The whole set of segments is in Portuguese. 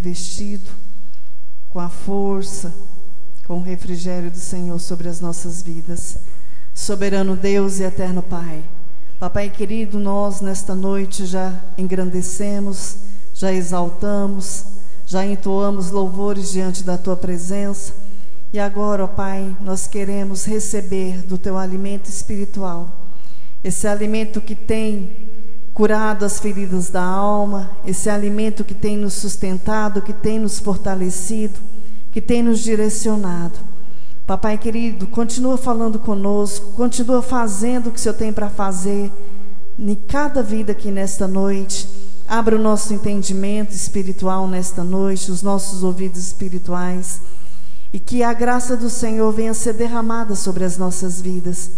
revestido com a força, com o refrigério do Senhor sobre as nossas vidas. Soberano Deus e eterno Pai, Papai querido, nós nesta noite já engrandecemos, já exaltamos, já entoamos louvores diante da Tua presença. E agora, ó Pai, nós queremos receber do Teu alimento espiritual, esse alimento que tem curado as feridas da alma, esse alimento que tem nos sustentado, que tem nos fortalecido, que tem nos direcionado. Papai querido, continua falando conosco, continua fazendo o que o Senhor tem para fazer em cada vida aqui nesta noite. Abra o nosso entendimento espiritual nesta noite, os nossos ouvidos espirituais, e que a graça do Senhor venha ser derramada sobre as nossas vidas.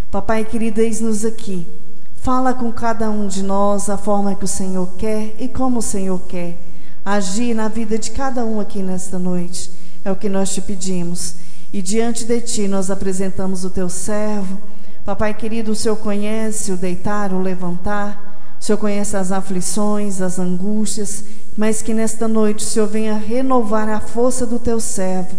Papai querido, eis-nos aqui. Fala com cada um de nós a forma que o Senhor quer e como o Senhor quer agir na vida de cada um aqui nesta noite. É o que nós te pedimos. E diante de Ti nós apresentamos o Teu servo. Papai querido, o Senhor conhece o deitar, o levantar. O Senhor conhece as aflições, as angústias. Mas que nesta noite o Senhor venha renovar a força do Teu servo,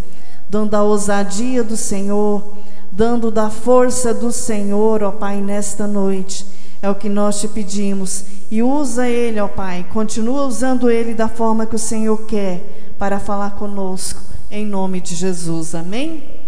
dando a ousadia do Senhor, dando da força do Senhor, ó Pai, nesta noite. É o que nós te pedimos. E usa ele, ó Pai, continua usando ele da forma que o Senhor quer para falar conosco. Em nome de Jesus, amém?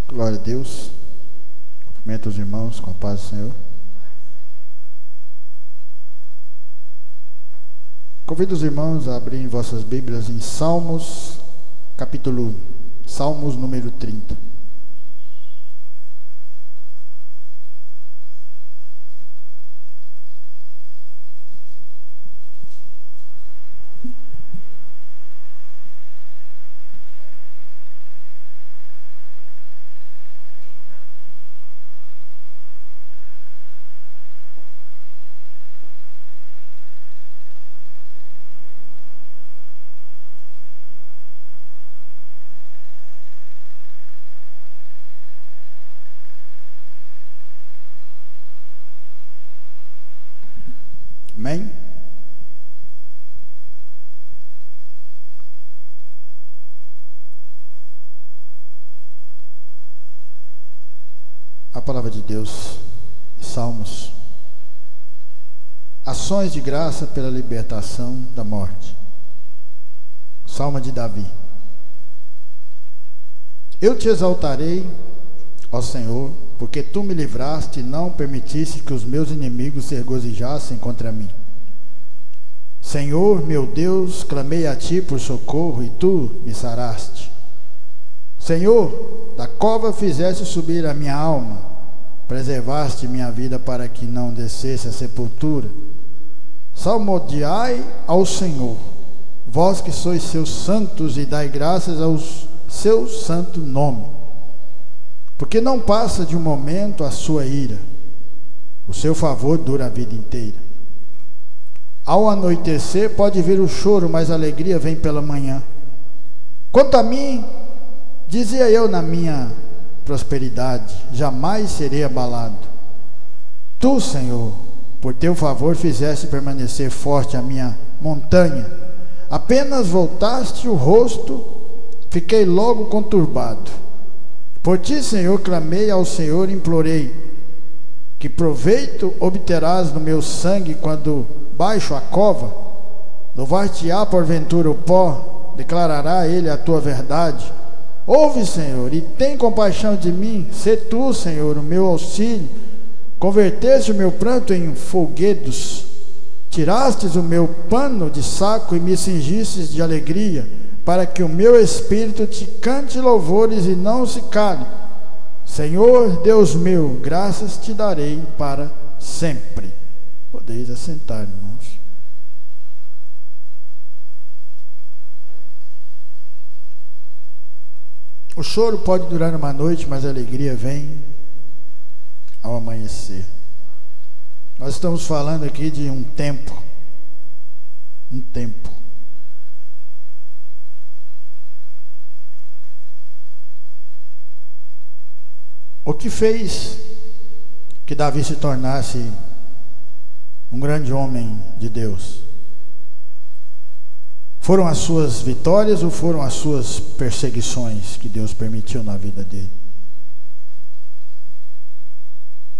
Glória a Deus. Cumprimento os irmãos com a paz do Senhor. Convido os irmãos a abrirem vossas Bíblias em Salmos, Salmos número 30. Amém? A palavra de Deus, Salmos. Ações de graça pela libertação da morte. Salmo de Davi. Eu te exaltarei, ó Senhor, porque tu me livraste e não permitiste que os meus inimigos se regozijassem contra mim. Senhor, meu Deus, clamei a ti por socorro e tu me saraste. Senhor, da cova fizeste subir a minha alma, preservaste minha vida para que não descesse à sepultura. Salmodiai ao Senhor, vós que sois seus santos, e dai graças ao seu santo nome. Porque não passa de um momento a sua ira, o seu favor dura a vida inteira. Ao anoitecer pode vir o choro, mas a alegria vem pela manhã. Quanto a mim, dizia eu na minha prosperidade, jamais serei abalado. Tu, Senhor, por teu favor fizeste permanecer forte a minha montanha. Apenas voltaste o rosto, fiquei logo conturbado. Por ti, Senhor, clamei ao Senhor e implorei. Que proveito obterás no meu sangue quando baixo a cova? Louvar-te-á porventura o pó, declarará ele a tua verdade. Ouve, Senhor, e tem compaixão de mim. Sê tu, Senhor, o meu auxílio. Converteste o meu pranto em folguedos. Tirastes o meu pano de saco e me cingistes de alegria, para que o meu espírito te cante louvores e não se cale. Senhor, Deus meu, graças te darei para sempre. Podeis assentar, irmãos. O choro pode durar uma noite, mas a alegria vem ao amanhecer. Nós estamos falando aqui de um tempo um tempo. O que fez que Davi se tornasse um grande homem de Deus? Foram as suas vitórias ou foram as suas perseguições que Deus permitiu na vida dele?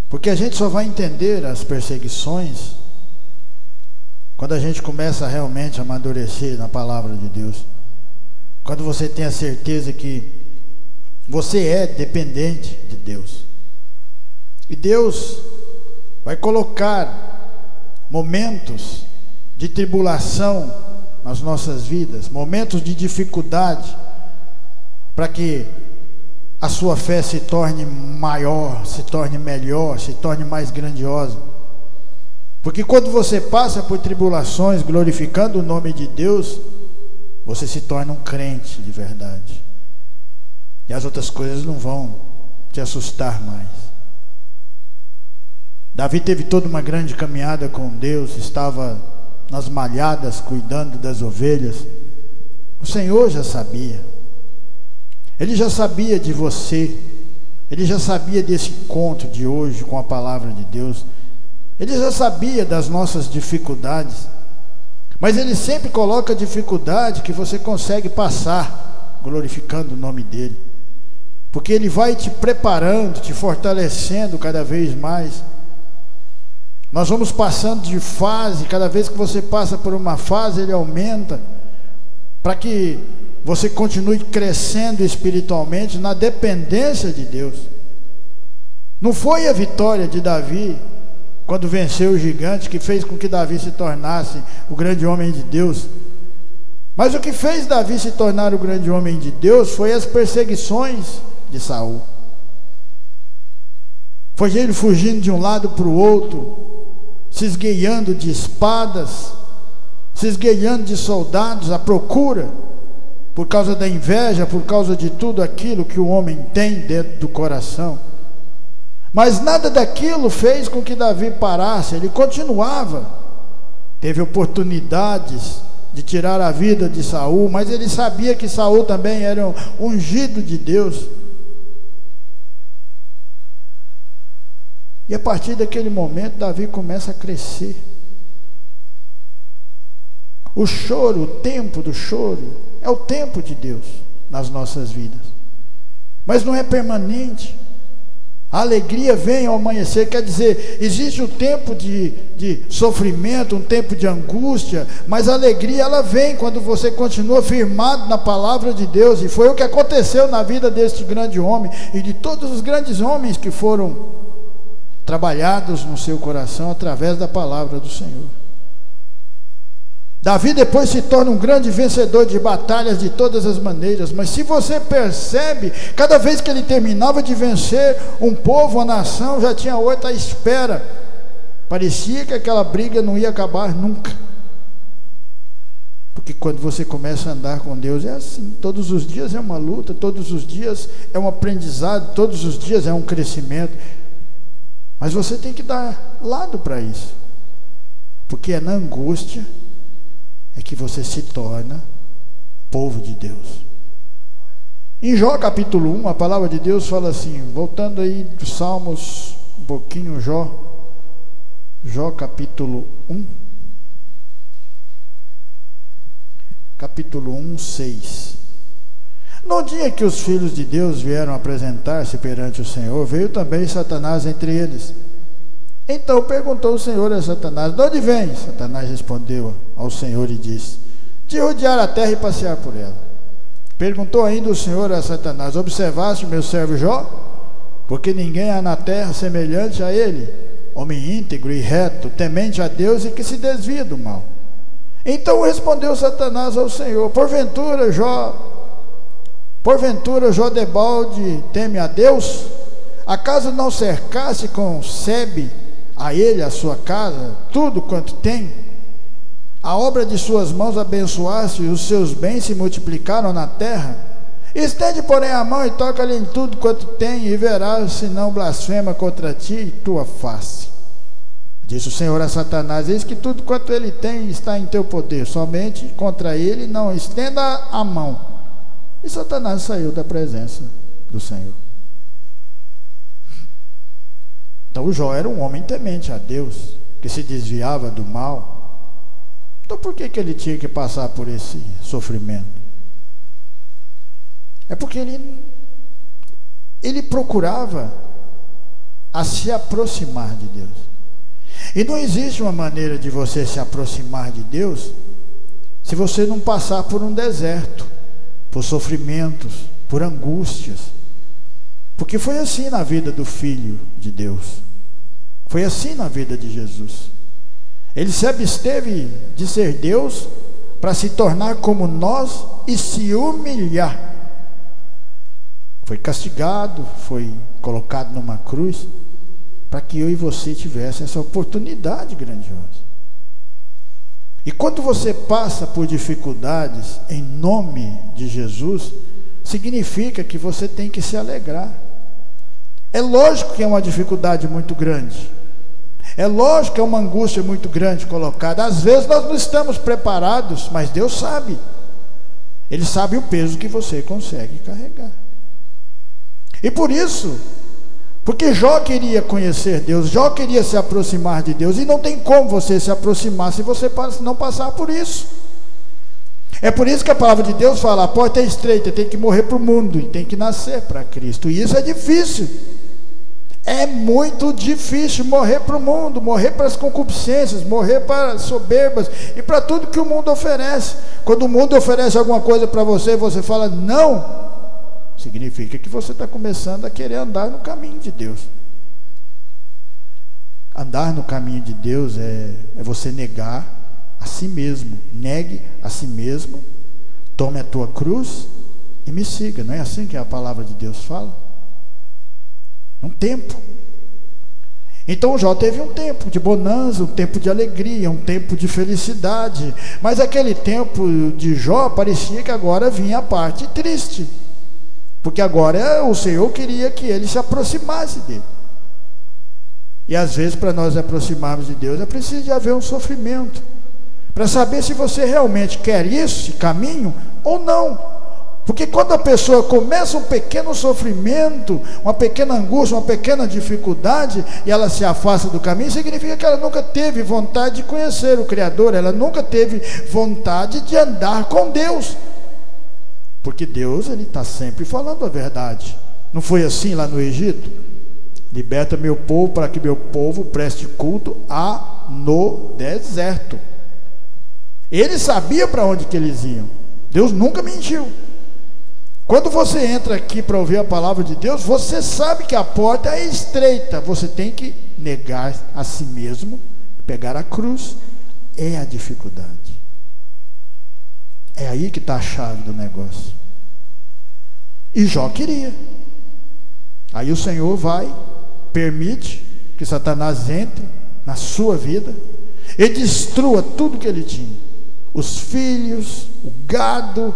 Porque a gente só vai entender as perseguições quando a gente começa realmente a amadurecer na palavra de Deus. Quando você tem a certeza que você é dependente de Deus. E Deus vai colocar momentos de tribulação nas nossas vidas, momentos de dificuldade, para que a sua fé se torne maior, se torne melhor, se torne mais grandiosa. Porque quando você passa por tribulações glorificando o nome de Deus, você se torna um crente de verdade. E as outras coisas não vão te assustar mais. Davi teve toda uma grande caminhada com Deus, estava nas malhadas cuidando das ovelhas. O Senhor já sabia. Ele já sabia de você. Ele já sabia desse encontro de hoje com a palavra de Deus. Ele já sabia das nossas dificuldades. Mas Ele sempre coloca a dificuldade que você consegue passar, glorificando o nome dEle. Porque Ele vai te preparando, te fortalecendo cada vez mais. Nós vamos passando de fase. Cada vez que você passa por uma fase, Ele aumenta, para que você continue crescendo espiritualmente na dependência de Deus. Não foi a vitória de Davi quando venceu o gigante que fez com que Davi se tornasse o grande homem de Deus. Mas o que fez Davi se tornar o grande homem de Deus foi as perseguições de Saul. Foi ele fugindo de um lado para o outro, se esgueiando de espadas, se esgueiando de soldados à procura, por causa da inveja, por causa de tudo aquilo que o homem tem dentro do coração. Mas nada daquilo fez com que Davi parasse. Ele continuava. Teve oportunidades de tirar a vida de Saul, mas ele sabia que Saul também era um ungido de Deus. E a partir daquele momento, Davi começa a crescer. O choro, o tempo do choro, é o tempo de Deus nas nossas vidas. Mas não é permanente. A alegria vem ao amanhecer, quer dizer, existe um tempo de sofrimento, um tempo de angústia, mas a alegria ela vem quando você continua firmado na palavra de Deus. E foi o que aconteceu na vida deste grande homem e de todos os grandes homens que foram trabalhados no seu coração através da palavra do Senhor. Davi depois se torna um grande vencedor de batalhas de todas as maneiras, mas se você percebe, cada vez que ele terminava de vencer um povo, uma nação, já tinha outra à espera. Parecia que aquela briga não ia acabar nunca. Porque quando você começa a andar com Deus é assim, todos os dias é uma luta, todos os dias é um aprendizado, todos os dias é um crescimento. Mas você tem que dar lado para isso, porque é na angústia é que você se torna povo de Deus. Em Jó capítulo 1, a palavra de Deus fala assim, voltando aí dos Salmos um pouquinho, Jó capítulo 1, capítulo 1, 6. No dia que os filhos de Deus vieram apresentar-se perante o Senhor, veio também Satanás entre eles. Então perguntou o Senhor a Satanás, de onde vem? Satanás respondeu ao Senhor e disse, de rodear a terra e passear por ela. Perguntou ainda o Senhor a Satanás, observaste o meu servo Jó? Porque ninguém há na terra semelhante a ele, homem íntegro e reto, temente a Deus e que se desvia do mal. Então respondeu Satanás ao Senhor, porventura Jó debalde teme a Deus? Acaso não cercasse com sebe a ele, a sua casa, tudo quanto tem? A obra de suas mãos abençoaste e os seus bens se multiplicaram na terra? Estende, porém, a mão e toca-lhe em tudo quanto tem, e verás se não blasfema contra ti e tua face. Disse o Senhor a Satanás: eis que tudo quanto ele tem está em teu poder, somente contra ele não estenda a mão. E Satanás saiu da presença do Senhor. Então o Jó era um homem temente a Deus, que se desviava do mal. Então por que ele tinha que passar por esse sofrimento? É porque ele procurava a se aproximar de Deus. E não existe uma maneira de você se aproximar de Deus se você não passar por um deserto, por sofrimentos, por angústias. Porque foi assim na vida do Filho de Deus. Foi assim na vida de Jesus. Ele se absteve de ser Deus para se tornar como nós e se humilhar. Foi castigado, foi colocado numa cruz, para que eu e você tivesse essa oportunidade grandiosa. E quando você passa por dificuldades em nome de Jesus, significa que você tem que se alegrar. É lógico que é uma dificuldade muito grande, é lógico que é uma angústia muito grande colocada. Às vezes nós não estamos preparados, mas Deus sabe. Ele sabe o peso que você consegue carregar. E por isso, porque Jó queria conhecer Deus, Jó queria se aproximar de Deus, e não tem como você se aproximar se você não passar por isso. É por isso que a palavra de Deus fala: a porta é estreita, tem que morrer para o mundo e tem que nascer para Cristo. E isso é difícil. É muito difícil morrer para o mundo, morrer para as concupiscências, morrer para as soberbas e para tudo que o mundo oferece. Quando o mundo oferece alguma coisa para você e você fala não, significa que você está começando a querer andar no caminho de Deus. Andar no caminho de Deus é você negar a si mesmo. Negue a si mesmo, tome a tua cruz e me siga. Não é assim que a palavra de Deus fala? Um tempo. Então Jó teve um tempo de bonança, um tempo de alegria, um tempo de felicidade. Mas aquele tempo de Jó parecia que agora vinha a parte triste, porque agora o Senhor queria que ele se aproximasse dele. E às vezes, para nós aproximarmos de Deus, é preciso de haver um sofrimento, para saber se você realmente quer esse caminho ou não. Porque quando a pessoa começa um pequeno sofrimento, uma pequena angústia, uma pequena dificuldade, e ela se afasta do caminho, significa que ela nunca teve vontade de conhecer o Criador, ela nunca teve vontade de andar com Deus. Porque Deus, Ele está sempre falando a verdade. Não foi assim lá no Egito? Liberta meu povo para que meu povo preste culto no deserto. Ele sabia para onde que eles iam. Deus nunca mentiu. Quando você entra aqui para ouvir a palavra de Deus, você sabe que a porta é estreita. Você tem que negar a si mesmo, pegar a cruz. É a dificuldade. É aí que está a chave do negócio. E Jó queria. Aí o Senhor permite que Satanás entre na sua vida e destrua tudo que ele tinha. Os filhos, o gado,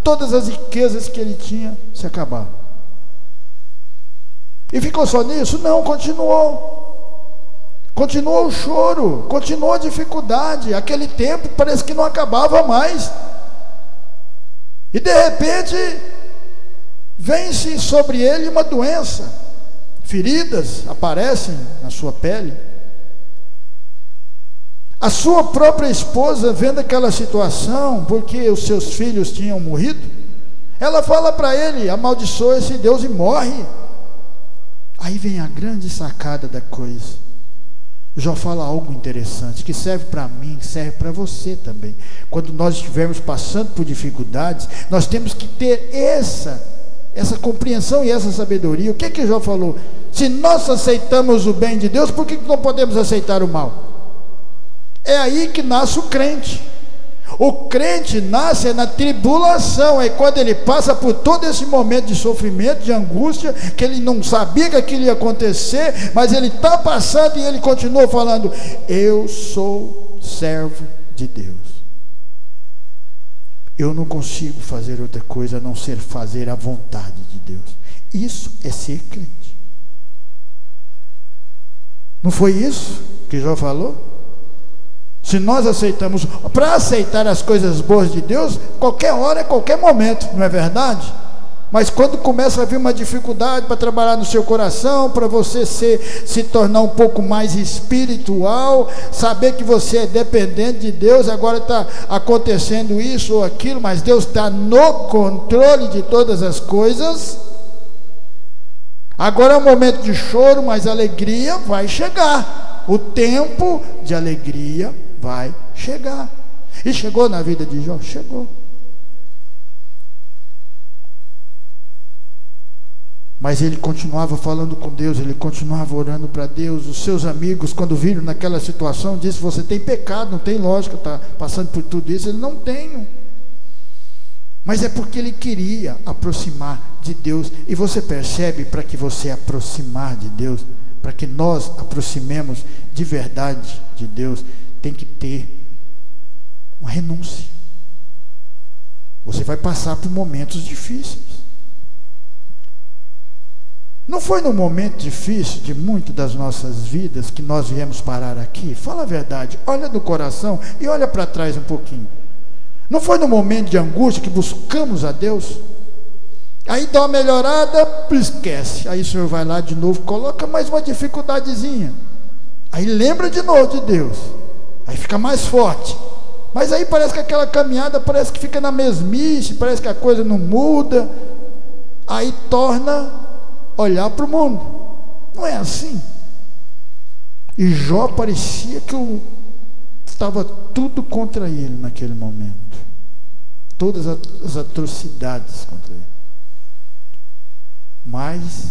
todas as riquezas que ele tinha se acabaram. E ficou só nisso? Não, continuou. Continuou o choro, continuou a dificuldade. Aquele tempo parece que não acabava mais. E de repente vem-se sobre ele uma doença. Feridas aparecem na sua pele. A sua própria esposa, vendo aquela situação, porque os seus filhos tinham morrido, ela fala para ele: amaldiçoa esse Deus e morre. Aí vem a grande sacada da coisa. Jó fala algo interessante, que serve para mim, serve para você também. Quando nós estivermos passando por dificuldades, nós temos que ter essa compreensão e essa sabedoria. O que Jó falou? Se nós aceitamos o bem de Deus, por que não podemos aceitar o mal? É aí que nasce o crente. O crente nasce na tribulação. É quando ele passa por todo esse momento de sofrimento, de angústia, que ele não sabia que aquilo ia acontecer, mas ele está passando e ele continua falando: eu sou servo de Deus. Eu não consigo fazer outra coisa a não ser fazer a vontade de Deus. Isso é ser crente. Não foi isso que Jó falou? Se nós aceitamos, para aceitar as coisas boas de Deus, qualquer hora, qualquer momento, não é verdade? Mas quando começa a vir uma dificuldade para trabalhar no seu coração, para você se tornar um pouco mais espiritual, saber que você é dependente de Deus, agora está acontecendo isso ou aquilo, mas Deus está no controle de todas as coisas. Agora é um momento de choro, mas a alegria vai chegar. O tempo de alegria vai chegar. E chegou na vida de Jó? Chegou. Mas ele continuava falando com Deus, ele continuava orando para Deus. Os seus amigos, quando viram naquela situação, disseram: você tem pecado, não tem lógica, está passando por tudo isso. Ele: não tenho. Mas é porque ele queria aproximar de Deus. E você percebe, para que você aproximar de Deus, para que nós aproximemos de verdade de Deus, tem que ter uma renúncia. Você vai passar por momentos difíceis. Não foi no momento difícil de muito das nossas vidas que nós viemos parar aqui? Fala a verdade, olha no coração e olha para trás um pouquinho. Não foi no momento de angústia que buscamos a Deus? Aí dá uma melhorada, esquece. Aí o Senhor vai lá de novo, coloca mais uma dificuldadezinha. Aí lembra de novo de Deus. Aí fica mais forte. Mas aí parece que aquela caminhada parece que fica na mesmice, parece que a coisa não muda. Aí torna olhar para o mundo. Não é assim. E Jó parecia que estava tudo contra ele naquele momento. Todas as atrocidades contra ele. Mas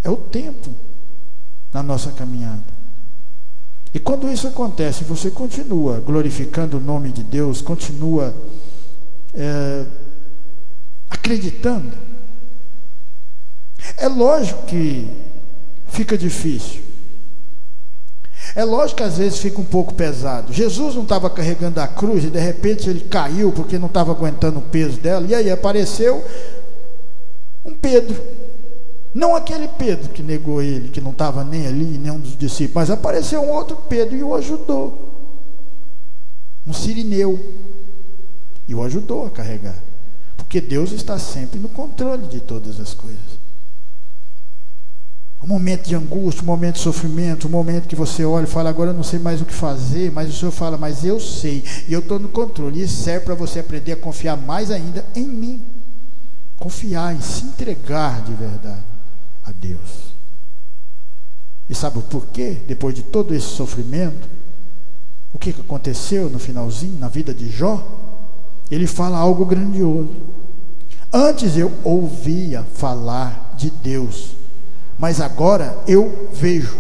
é o tempo na nossa caminhada. E quando isso acontece, você continua glorificando o nome de Deus, continua acreditando. É lógico que fica difícil. É lógico que às vezes fica um pouco pesado. Jesus não estava carregando a cruz e de repente ele caiu porque não estava aguentando o peso dela. E aí apareceu um Pedro. Não aquele Pedro que negou ele, que não estava nem ali, nem um dos discípulos. Mas apareceu um outro Pedro e o ajudou. Um sirineu. E o ajudou a carregar. Porque Deus está sempre no controle de todas as coisas. Um momento de angústia, um momento de sofrimento, um momento que você olha e fala: agora eu não sei mais o que fazer, mas o Senhor fala: mas eu sei, e eu estou no controle. E isso serve para você aprender a confiar mais ainda em mim. Confiar, em se entregar de verdade a Deus. E sabe o porquê? Depois de todo esse sofrimento, o que aconteceu no finalzinho, na vida de Jó? Ele fala algo grandioso. Antes eu ouvia falar de Deus, mas agora eu vejo.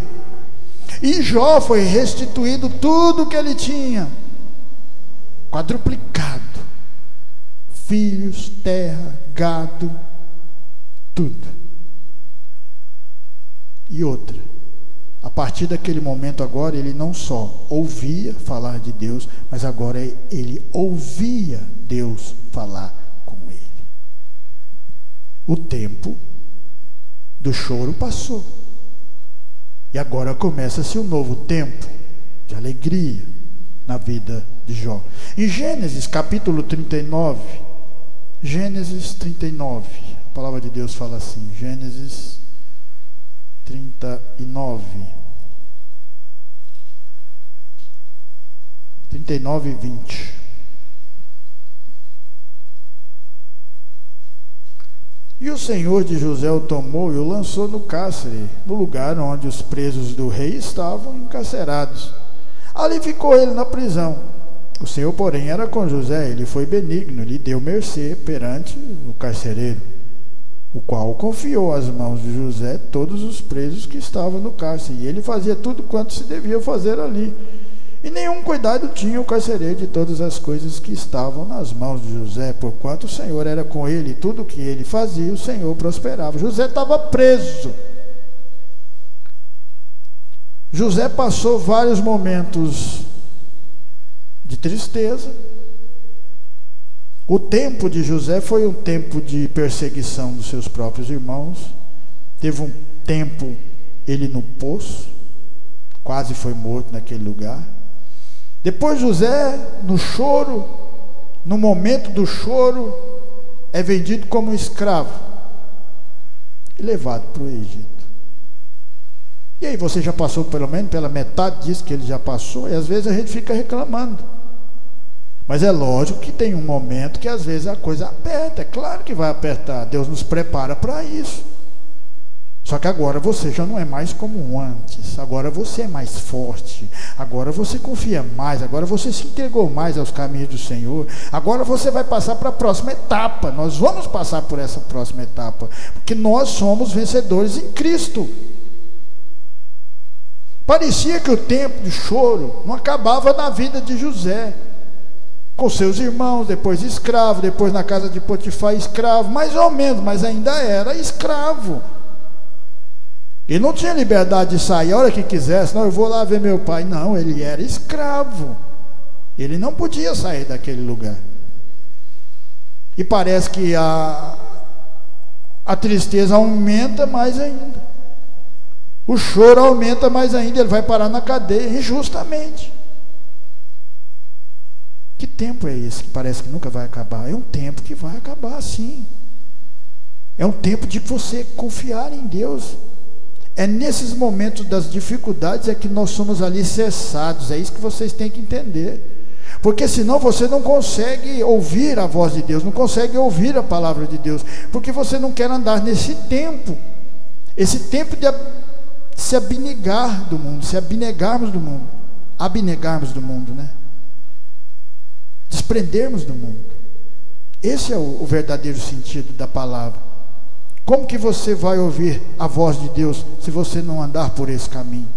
E Jó foi restituído tudo que ele tinha, quadruplicado: filhos, terra, gado, tudo. E outra, a partir daquele momento agora, ele não só ouvia falar de Deus, mas agora ele ouvia Deus falar com ele. O tempo do choro passou. E agora começa-se um novo tempo de alegria na vida de Jó. Em Gênesis capítulo 39, Gênesis 39, a palavra de Deus fala assim, Gênesis 39, 39 e 20. E o Senhor de José o tomou e o lançou no cárcere, no lugar onde os presos do rei estavam encarcerados. Ali ficou ele na prisão. O Senhor, porém, era com José, ele foi benigno, lhe deu mercê perante o carcereiro, o qual confiou às mãos de José todos os presos que estavam no cárcere, e ele fazia tudo quanto se devia fazer ali. E nenhum cuidado tinha o carcereiro de todas as coisas que estavam nas mãos de José, porquanto o Senhor era com ele, e tudo o que ele fazia, o Senhor prosperava. José estava preso. José passou vários momentos de tristeza. O tempo de José foi um tempo de perseguição dos seus próprios irmãos. Teve um tempo ele no poço, quase foi morto naquele lugar. Depois José, no choro, no momento do choro, é vendido como escravo e levado para o Egito. E aí você já passou pelo menos pela metade disso que ele já passou, e às vezes a gente fica reclamando. Mas é lógico que tem um momento que às vezes a coisa aperta, é claro que vai apertar, Deus nos prepara para isso. Só que agora você já não é mais como antes, agora você é mais forte, agora você confia mais, agora você se entregou mais aos caminhos do Senhor, agora você vai passar para a próxima etapa, nós vamos passar por essa próxima etapa, porque nós somos vencedores em Cristo. Parecia que o tempo de choro não acabava na vida de José, com seus irmãos, depois escravo, depois na casa de Potifar escravo, mais ou menos, mas ainda era escravo. Ele não tinha liberdade de sair a hora que quisesse, não, eu vou lá ver meu pai. Não, ele era escravo. Ele não podia sair daquele lugar. E parece que a tristeza aumenta mais ainda. O choro aumenta mais ainda, ele vai parar na cadeia, injustamente. Que tempo é esse que parece que nunca vai acabar? É um tempo que vai acabar, sim. É um tempo de você confiar em Deus. É nesses momentos das dificuldades é que nós somos alicerçados. É isso que vocês têm que entender. Porque senão você não consegue ouvir a voz de Deus, não consegue ouvir a palavra de Deus, porque você não quer andar nesse tempo. Esse tempo de se abnegar do mundo, se abnegarmos do mundo. Abnegarmos do mundo, né? Desprendermos do mundo. Esse é o verdadeiro sentido da palavra. Como que você vai ouvir a voz de Deus se você não andar por esse caminho?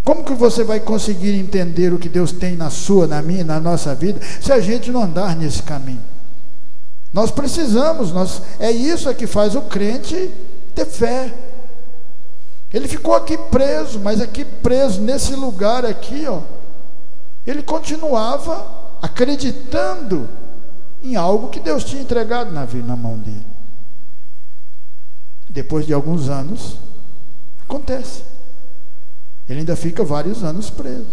Como que você vai conseguir entender o que Deus tem na sua, na minha, na nossa vida, se a gente não andar nesse caminho? Nós precisamos, é isso que faz o crente ter fé. Ele ficou aqui preso, mas aqui preso, nesse lugar aqui, ó, ele continuava acreditando em algo que Deus tinha entregado na mão dele. Depois de alguns anos, acontece. Ele ainda fica vários anos preso.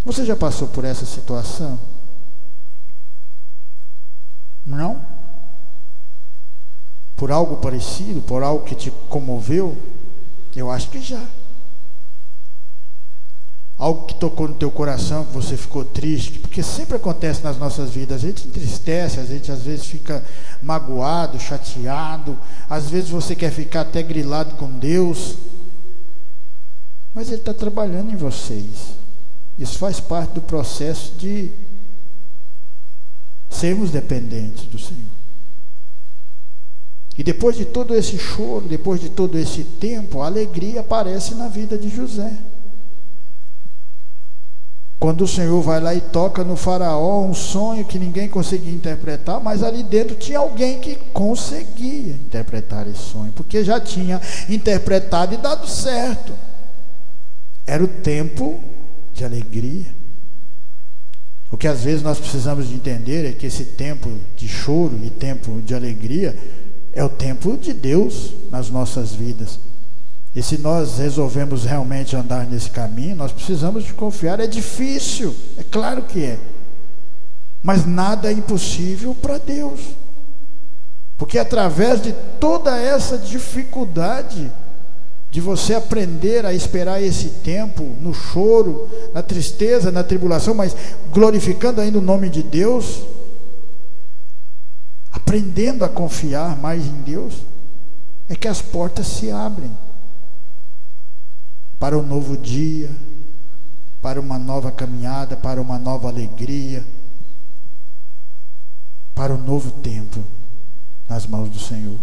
Você já passou por essa situação? Não? Por algo parecido, por algo que te comoveu? Eu acho que já. Algo que tocou no teu coração, que você ficou triste, porque sempre acontece nas nossas vidas. A gente entristece, a gente às vezes fica magoado, chateado, às vezes você quer ficar até grilado com Deus, mas Ele está trabalhando em vocês. Isso faz parte do processo de sermos dependentes do Senhor. E depois de todo esse choro, depois de todo esse tempo, a alegria aparece na vida de José. Quando o Senhor vai lá e toca no faraó um sonho que ninguém conseguia interpretar, mas ali dentro tinha alguém que conseguia interpretar esse sonho, porque já tinha interpretado e dado certo. Era o tempo de alegria. O que às vezes nós precisamos de entender é que esse tempo de choro e tempo de alegria é o tempo de Deus nas nossas vidas. E se nós resolvemos realmente andar nesse caminho, nós precisamos de confiar. É difícil, é claro que é, mas nada é impossível para Deus, porque através de toda essa dificuldade, de você aprender a esperar esse tempo, no choro, na tristeza, na tribulação, mas glorificando ainda o nome de Deus, aprendendo a confiar mais em Deus, é que as portas se abrem para um novo dia, para uma nova caminhada, para uma nova alegria, para um novo tempo nas mãos do Senhor.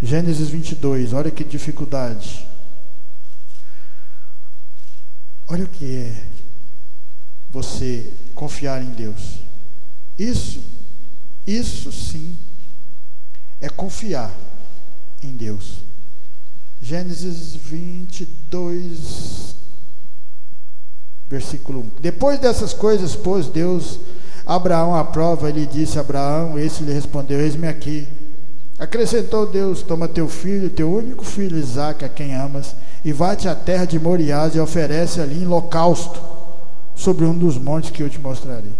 Gênesis 22, olha que dificuldade. Olha o que é você confiar em Deus. Isso sim é confiar em Deus. Gênesis 22, versículo 1. Depois dessas coisas, pôs Deus Abraão à prova, ele disse a Abraão, esse lhe respondeu: eis-me aqui. Acrescentou Deus: toma teu filho, teu único filho Isaque, a quem amas, e vai-te à terra de Moriás e oferece ali em holocausto sobre um dos montes que eu te mostrarei.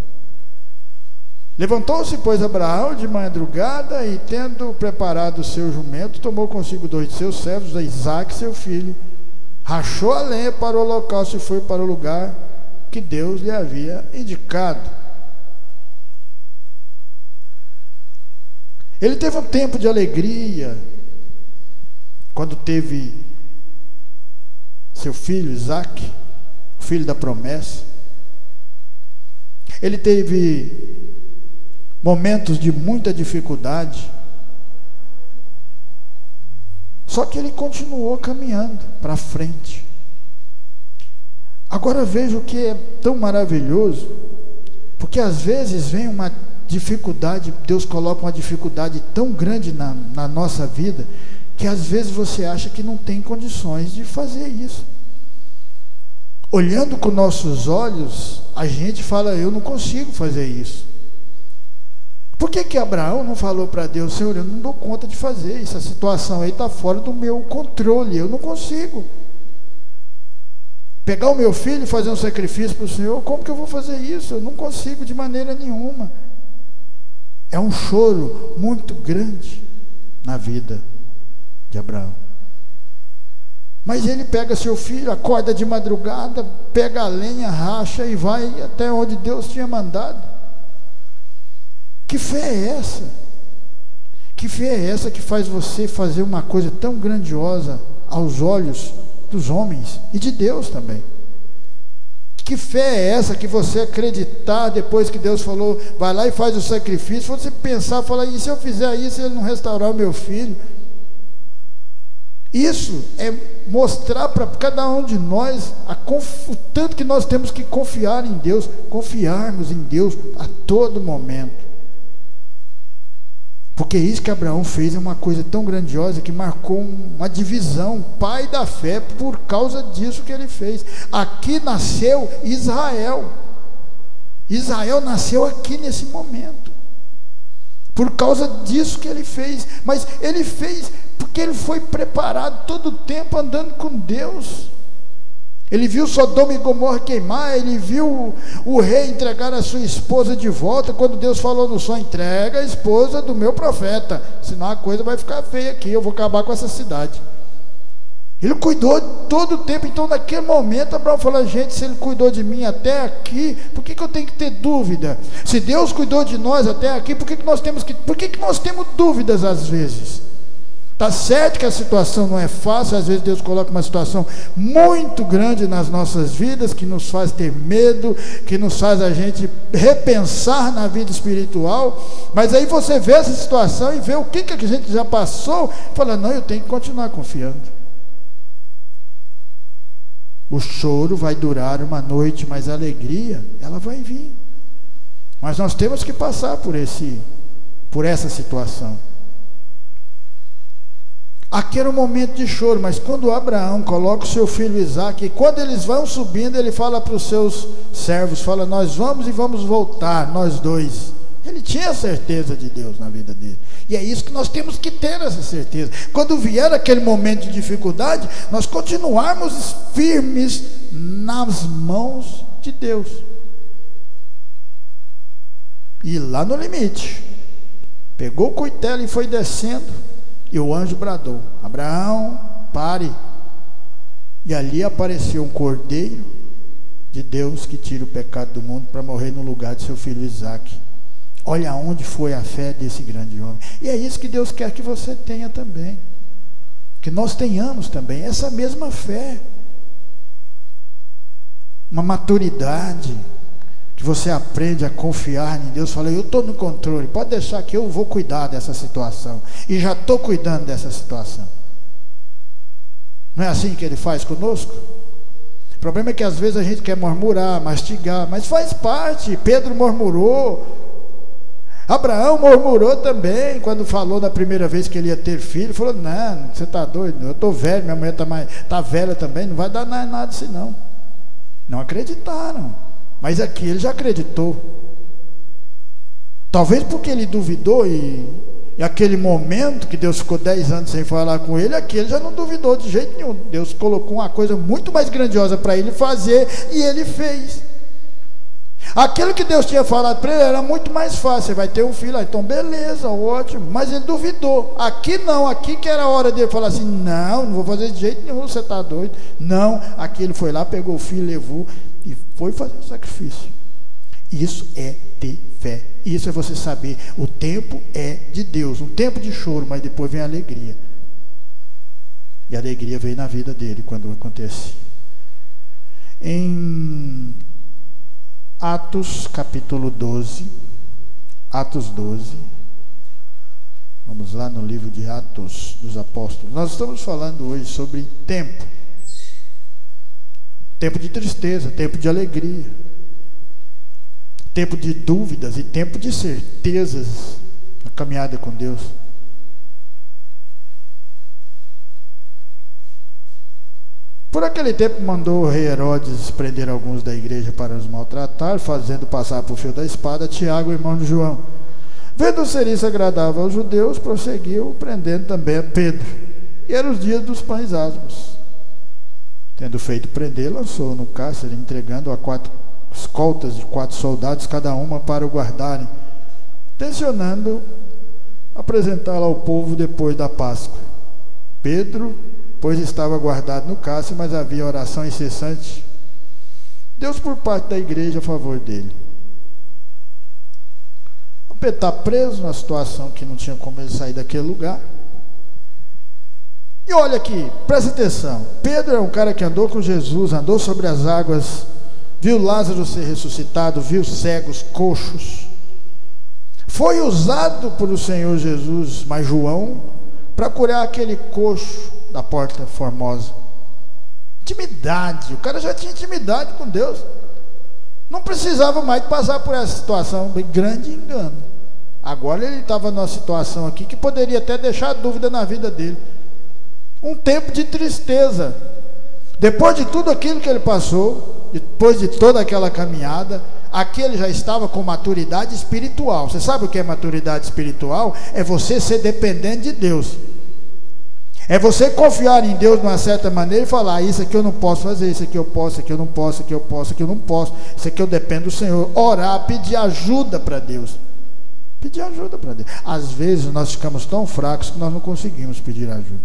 Levantou-se, pois, Abraão de madrugada e, tendo preparado o seu jumento, tomou consigo 2 de seus servos, Isaque, seu filho, rachou a lenha para o holocausto e foi para o lugar que Deus lhe havia indicado. Ele teve um tempo de alegria quando teve seu filho Isaque, o filho da promessa. Ele teve momentos de muita dificuldade, só que ele continuou caminhando para frente. Agora veja o que é tão maravilhoso, porque às vezes vem uma dificuldade, Deus coloca uma dificuldade tão grande na nossa vida, que às vezes você acha que não tem condições de fazer isso. Olhando com nossos olhos, a gente fala, eu não consigo fazer isso. Por que Abraão não falou para Deus, Senhor, eu não dou conta de fazer isso, a situação aí está fora do meu controle, eu não consigo. Pegar o meu filho e fazer um sacrifício para o Senhor, como que eu vou fazer isso? Eu não consigo de maneira nenhuma. É um choro muito grande na vida de Abraão. Mas ele pega seu filho, acorda de madrugada, pega a lenha, racha e vai até onde Deus tinha mandado. Que fé é essa? Que fé é essa que faz você fazer uma coisa tão grandiosa aos olhos dos homens e de Deus também? Que fé é essa que você acreditar depois que Deus falou, vai lá e faz o sacrifício, você pensar, falar, e se eu fizer isso, ele não restaurar o meu filho? Isso é mostrar para cada um de nós o tanto que nós temos que confiar em Deus, confiarmos em Deus a todo momento. Porque isso que Abraão fez é uma coisa tão grandiosa que marcou uma divisão, pai da fé, por causa disso que ele fez. Aqui nasceu Israel. Israel nasceu aqui nesse momento, por causa disso que ele fez. Mas ele fez porque ele foi preparado todo o tempo andando com Deus. Ele viu Sodoma e Gomorra queimar, ele viu o rei entregar a sua esposa de volta, quando Deus falou no sonho, entrega a esposa do meu profeta, senão a coisa vai ficar feia aqui, eu vou acabar com essa cidade. Ele cuidou todo o tempo. Então naquele momento Abraão falou, gente, se ele cuidou de mim até aqui, por que eu tenho que ter dúvida? Se Deus cuidou de nós até aqui, por que nós temos dúvidas às vezes? Está certo que a situação não é fácil, às vezes Deus coloca uma situação muito grande nas nossas vidas, que nos faz ter medo, que nos faz a gente repensar na vida espiritual, mas aí você vê essa situação e vê o que a gente já passou, e fala, não, eu tenho que continuar confiando. O choro vai durar uma noite, mas a alegria, ela vai vir. Mas nós temos que passar por essa situação. Aqui era um momento de choro, mas quando Abraão coloca o seu filho Isaque, e quando eles vão subindo, ele fala para os seus servos, fala, nós vamos e vamos voltar, nós dois. Ele tinha certeza de Deus na vida dele, e é isso que nós temos que ter, essa certeza. Quando vier aquele momento de dificuldade, nós continuarmos firmes nas mãos de Deus, e lá no limite, pegou o coitelo e foi descendo, e o anjo bradou, Abraão, pare. E ali apareceu um cordeiro de Deus que tira o pecado do mundo para morrer no lugar de seu filho Isaque. Olha onde foi a fé desse grande homem. E é isso que Deus quer que você tenha também, que nós tenhamos também essa mesma fé, uma maturidade, que você aprende a confiar em Deus, fala, eu estou no controle, pode deixar que eu vou cuidar dessa situação, e já estou cuidando dessa situação. Não é assim que Ele faz conosco? O problema é que às vezes a gente quer murmurar, mastigar, mas faz parte. Pedro murmurou, Abraão murmurou também, quando falou da primeira vez que ele ia ter filho, falou, não, você está doido, eu estou velho, minha mulher está velha também, não vai dar nada disso não. Não acreditaram. Mas aqui ele já acreditou. Talvez porque ele duvidou e E aquele momento que Deus ficou 10 anos sem falar com ele, aquele já não duvidou de jeito nenhum. Deus colocou uma coisa muito mais grandiosa para ele fazer, e ele fez. Aquilo que Deus tinha falado para ele era muito mais fácil. Você vai ter um filho, então beleza, ótimo. Mas ele duvidou. Aqui não, aqui que era a hora dele falar assim: não vou fazer de jeito nenhum, você está doido. Não, aqui ele foi lá, pegou o filho, levou e foi fazer o sacrifício. Isso é ter fé. Isso é você saber, o tempo é de Deus. Um tempo de choro, mas depois vem a alegria. E a alegria veio na vida dele quando acontece. Em Atos capítulo 12, Atos 12, vamos lá no livro de Atos dos Apóstolos. Nós estamos falando hoje sobre tempo. Tempo de tristeza, tempo de alegria, tempo de dúvidas e tempo de certezas na caminhada com Deus. Por aquele tempo mandou o rei Herodes prender alguns da igreja para os maltratar, fazendo passar por fio da espada Tiago, irmão de João. Vendo ser isso agradável aos judeus, prosseguiu, prendendo também a Pedro. E eram os dias dos pães asmos. Tendo feito prender, lançou no cárcere, entregando a 4 escoltas de 4 soldados, cada uma para o guardarem, tencionando apresentá-la ao povo depois da Páscoa. Pedro, pois estava guardado no cárcere, mas havia oração incessante, Deus por parte da igreja a favor dele. O Pedro está preso numa situação que não tinha como ele sair daquele lugar. E olha aqui, presta atenção, Pedro é um cara que andou com Jesus, andou sobre as águas, viu Lázaro ser ressuscitado, viu cegos, coxos, foi usado por o Senhor Jesus, mas João, para curar aquele coxo da Porta Formosa. Intimidade, o cara já tinha intimidade com Deus, não precisava mais passar por essa situação, bem grande engano. Agora ele estava numa situação aqui que poderia até deixar dúvida na vida dele, um tempo de tristeza, depois de tudo aquilo que ele passou, depois de toda aquela caminhada. Aqui ele já estava com maturidade espiritual. Você sabe o que é maturidade espiritual? É você ser dependente de Deus, é você confiar em Deus de uma certa maneira e falar: isso aqui eu não posso fazer, isso aqui eu posso, isso aqui eu não posso, isso aqui eu posso, isso aqui eu não posso, isso aqui eu dependo do Senhor. Orar, pedir ajuda para Deus, pedir ajuda para Deus. Às vezes nós ficamos tão fracos que nós não conseguimos pedir ajuda,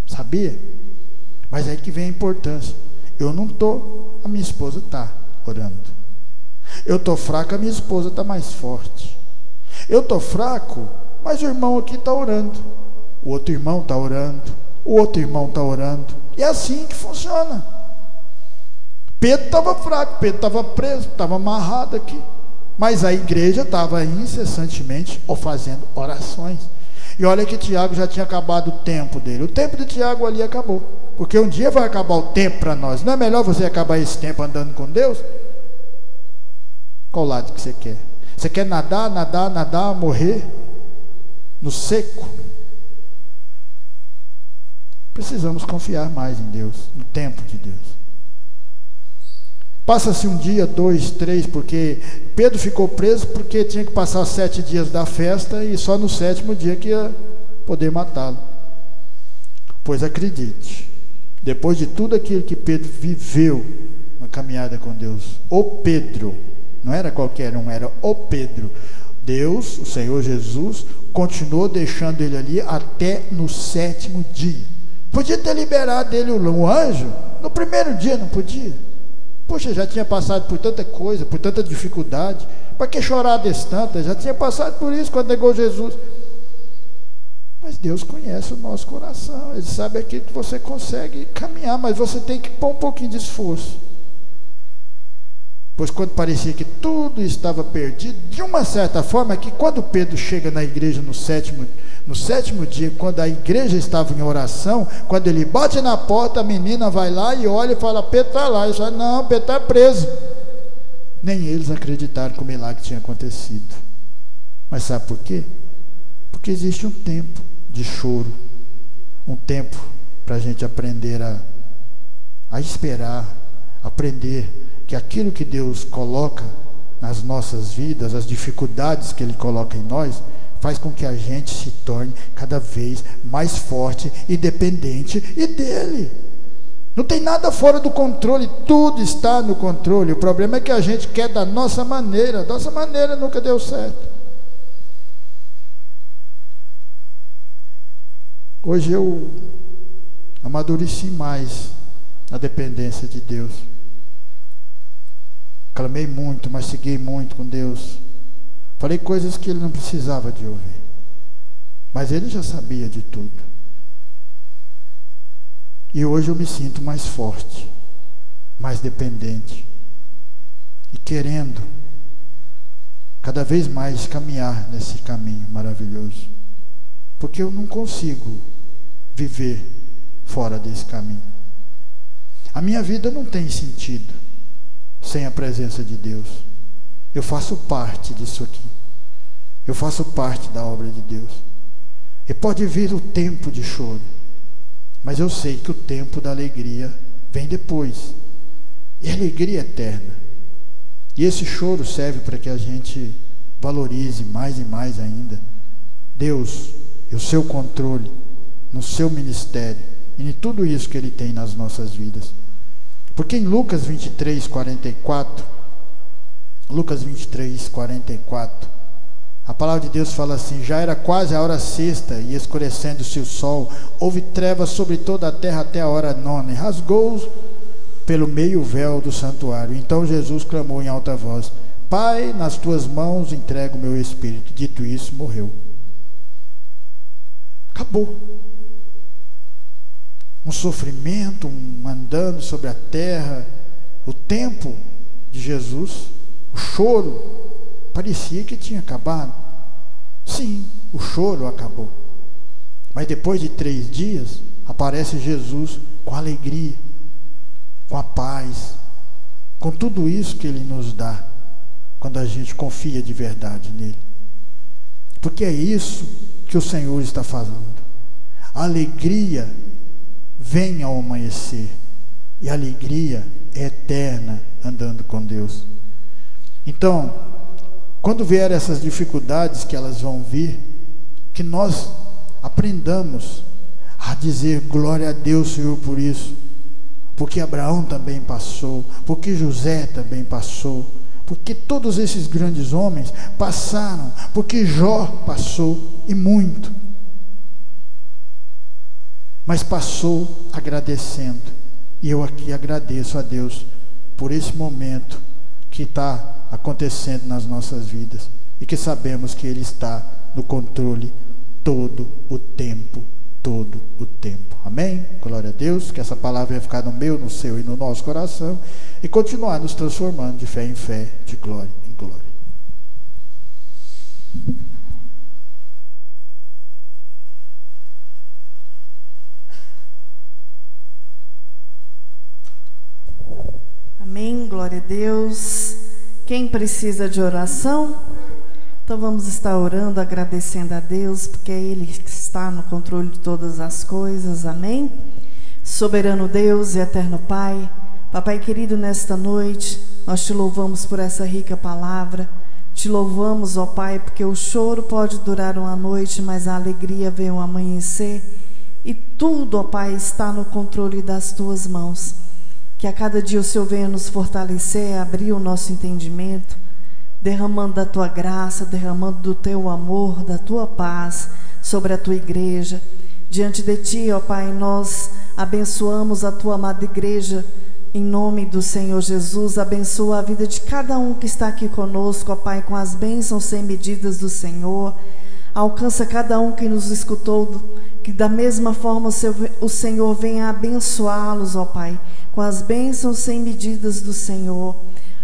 sabia? Mas é aí que vem a importância. Eu não estou, a minha esposa está orando. Eu estou fraco, a minha esposa está mais forte. Eu estou fraco, mas o irmão aqui está orando, o outro irmão está orando, o outro irmão está orando. E é assim que funciona. Pedro estava fraco, Pedro estava preso, estava amarrado aqui, mas a igreja estava incessantemente fazendo orações. E olha que Tiago já tinha acabado o tempo dele. O tempo de Tiago ali acabou, porque um dia vai acabar o tempo para nós. Não é melhor você acabar esse tempo andando com Deus? Qual lado que você quer? Você quer nadar, nadar, nadar, morrer no seco? Precisamos confiar mais em Deus, no tempo de Deus. Passa-se um dia, 2, 3, porque Pedro ficou preso porque tinha que passar 7 dias da festa e só no 7º dia que ia poder matá-lo. Pois acredite, depois de tudo aquilo que Pedro viveu na caminhada com Deus, o Pedro, não era qualquer um, era o Pedro, Deus, o Senhor Jesus, continuou deixando ele ali até no 7º dia. Podia ter liberado dele o anjo no primeiro dia, não podia? Poxa, já tinha passado por tanta coisa, por tanta dificuldade, para que chorar desse tanto? Já tinha passado por isso quando negou Jesus. Mas Deus conhece o nosso coração, Ele sabe aquilo que você consegue caminhar, mas você tem que pôr um pouquinho de esforço. Pois quando parecia que tudo estava perdido, de uma certa forma, que quando Pedro chega na igreja no sétimo dia, quando a igreja estava em oração, quando ele bate na porta, a menina vai lá e olha e fala: Pedro está lá. Ele fala: não, Pedro está preso. Nem eles acreditaram que o milagre tinha acontecido. Mas sabe por quê? Porque existe um tempo de choro, um tempo para a gente aprender a esperar, aprender que aquilo que Deus coloca nas nossas vidas, as dificuldades que Ele coloca em nós, faz com que a gente se torne cada vez mais forte e dependente dele. Não tem nada fora do controle, tudo está no controle. O problema é que a gente quer da nossa maneira nunca deu certo. Hoje eu amadureci mais na dependência de Deus. Clamei muito, mastiguei muito com Deus. Falei coisas que ele não precisava de ouvir, mas ele já sabia de tudo. E hoje eu me sinto mais forte, mais dependente e querendo cada vez mais caminhar nesse caminho maravilhoso, porque eu não consigo viver fora desse caminho. A minha vida não tem sentido sem a presença de Deus. Eu faço parte disso aqui. Eu faço parte da obra de Deus. E pode vir o tempo de choro, mas eu sei que o tempo da alegria vem depois. E a alegria é eterna. E esse choro serve para que a gente valorize mais e mais ainda Deus e o seu controle no seu ministério e em tudo isso que Ele tem nas nossas vidas. Porque em Lucas 23, 44, a palavra de Deus fala assim: já era quase a hora sexta, e escurecendo-se o sol, houve trevas sobre toda a terra até a hora nona, e rasgou pelo meio o véu do santuário. Então Jesus clamou em alta voz: Pai, nas tuas mãos entrego o meu espírito. Dito isso, morreu. Acabou. Um sofrimento, andando sobre a terra, o tempo de Jesus, o choro, parecia que tinha acabado. Sim, o choro acabou. Mas depois de 3 dias, aparece Jesus com alegria, com a paz, com tudo isso que Ele nos dá, quando a gente confia de verdade nele. Porque é isso que o Senhor está falando. A alegria vem ao amanhecer, e a alegria é eterna andando com Deus. Então, quando vier essas dificuldades, que elas vão vir, que nós aprendamos a dizer glória a Deus, Senhor, por isso, porque Abraão também passou, porque José também passou, porque todos esses grandes homens passaram, porque Jó passou, e muito. Mas passou agradecendo. E eu aqui agradeço a Deus por esse momento que está acontecendo nas nossas vidas, e que sabemos que Ele está no controle todo o tempo. Amém? Glória a Deus. Que essa palavra vai ficar no meu, no seu e no nosso coração, e continuar nos transformando de fé em fé, de glória em glória. Amém, glória a Deus. Quem precisa de oração? Então vamos estar orando, agradecendo a Deus, porque é Ele que está no controle de todas as coisas. Amém? Soberano Deus e eterno Pai, Papai querido, nesta noite nós Te louvamos por essa rica palavra. Te louvamos, ó Pai, porque o choro pode durar uma noite, mas a alegria vem ao amanhecer, e tudo, ó Pai, está no controle das Tuas mãos. Que a cada dia o Senhor venha nos fortalecer, abrir o nosso entendimento, derramando da Tua graça, derramando do Teu amor, da Tua paz sobre a Tua igreja. Diante de Ti, ó Pai, nós abençoamos a Tua amada igreja, em nome do Senhor Jesus. Abençoa a vida de cada um que está aqui conosco, ó Pai, com as bênçãos sem medidas do Senhor. Alcança cada um que nos escutou, que da mesma forma o Senhor venha abençoá-los, ó Pai, com as bênçãos sem medidas do Senhor.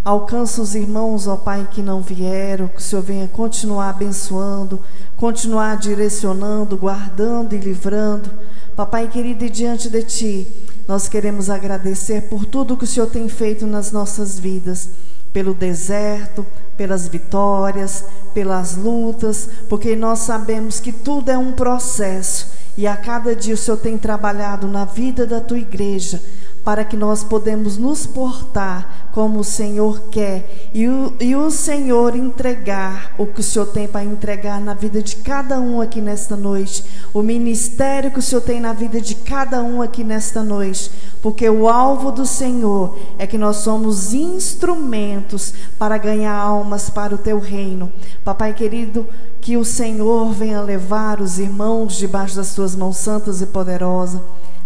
Alcança os irmãos, ó Pai, que não vieram, que o Senhor venha continuar abençoando, continuar direcionando, guardando e livrando. Papai querido, e diante de Ti, nós queremos agradecer por tudo que o Senhor tem feito nas nossas vidas, pelo deserto, pelas vitórias, pelas lutas, porque nós sabemos que tudo é um processo, e a cada dia o Senhor tem trabalhado na vida da Tua igreja, para que nós podemos nos portar como o Senhor quer e o Senhor entregar o que o Senhor tem para entregar na vida de cada um aqui nesta noite, o ministério que o Senhor tem na vida de cada um aqui nesta noite, porque o alvo do Senhor é que nós somos instrumentos para ganhar almas para o teu reino. Papai querido, que o Senhor venha levar os irmãos debaixo das tuas mãos santas e poderosas,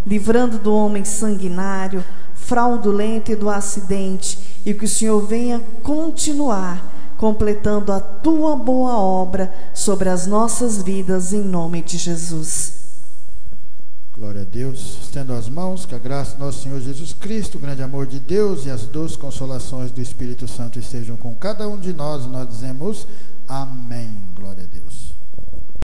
livrando do homem sanguinário, fraudulento e do acidente, e que o Senhor venha continuar completando a tua boa obra sobre as nossas vidas, em nome de Jesus. Glória a Deus. Estendo as mãos, que a graça do nosso Senhor Jesus Cristo, o grande amor de Deus e as doces consolações do Espírito Santo estejam com cada um de nós, e nós dizemos amém. Glória a Deus.